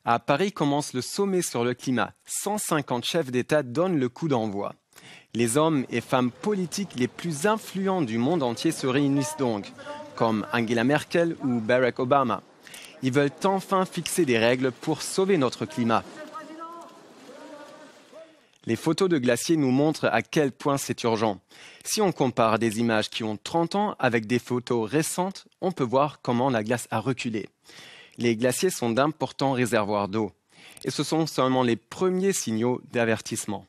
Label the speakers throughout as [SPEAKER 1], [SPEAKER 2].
[SPEAKER 1] À Paris commence le sommet sur le climat. 150 chefs d'État donnent le coup d'envoi. Les hommes et femmes politiques les plus influents du monde entier se réunissent donc, comme Angela Merkel ou Barack Obama. Ils veulent enfin fixer des règles pour sauver notre climat. Les photos de glaciers nous montrent à quel point c'est urgent. Si on compare des images qui ont 30 ans avec des photos récentes, on peut voir comment la glace a reculé. Les glaciers sont d'importants réservoirs d'eau. Et ce sont seulement les premiers signaux d'avertissement.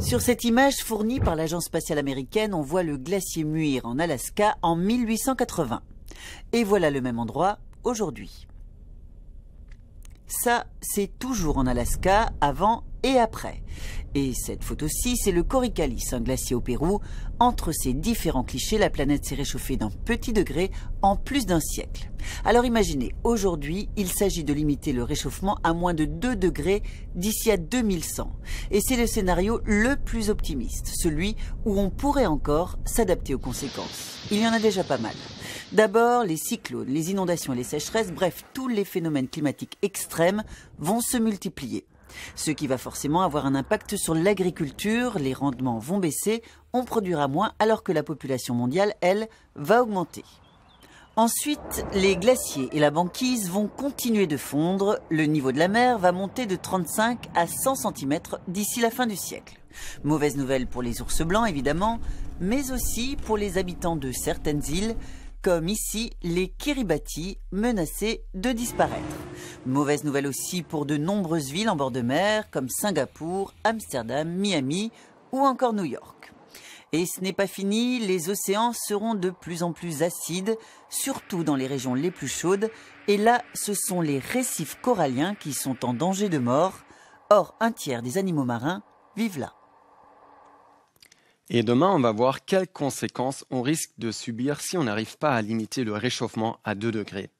[SPEAKER 2] Sur cette image fournie par l'Agence spatiale américaine, on voit le glacier Muir en Alaska en 1880. Et voilà le même endroit aujourd'hui. Ça, c'est toujours en Alaska, avant et après. Et cette photo-ci, c'est le Coricalis, un glacier au Pérou. Entre ces différents clichés, la planète s'est réchauffée d'un petit degré en plus d'un siècle. Alors imaginez, aujourd'hui, il s'agit de limiter le réchauffement à moins de 2 degrés d'ici à 2100. Et c'est le scénario le plus optimiste, celui où on pourrait encore s'adapter aux conséquences. Il y en a déjà pas mal. D'abord, les cyclones, les inondations et les sécheresses, bref, tous les phénomènes climatiques extrêmes vont se multiplier. Ce qui va forcément avoir un impact sur l'agriculture, les rendements vont baisser, on produira moins alors que la population mondiale, elle, va augmenter. Ensuite, les glaciers et la banquise vont continuer de fondre, le niveau de la mer va monter de 35 à 100 cm d'ici la fin du siècle. Mauvaise nouvelle pour les ours blancs évidemment, mais aussi pour les habitants de certaines îles, comme ici les Kiribati menacés de disparaître. Mauvaise nouvelle aussi pour de nombreuses villes en bord de mer comme Singapour, Amsterdam, Miami ou encore New York. Et ce n'est pas fini, les océans seront de plus en plus acides, surtout dans les régions les plus chaudes, et là ce sont les récifs coralliens qui sont en danger de mort. Or, un tiers des animaux marins vivent là.
[SPEAKER 1] Et demain, on va voir quelles conséquences on risque de subir si on n'arrive pas à limiter le réchauffement à 2 degrés.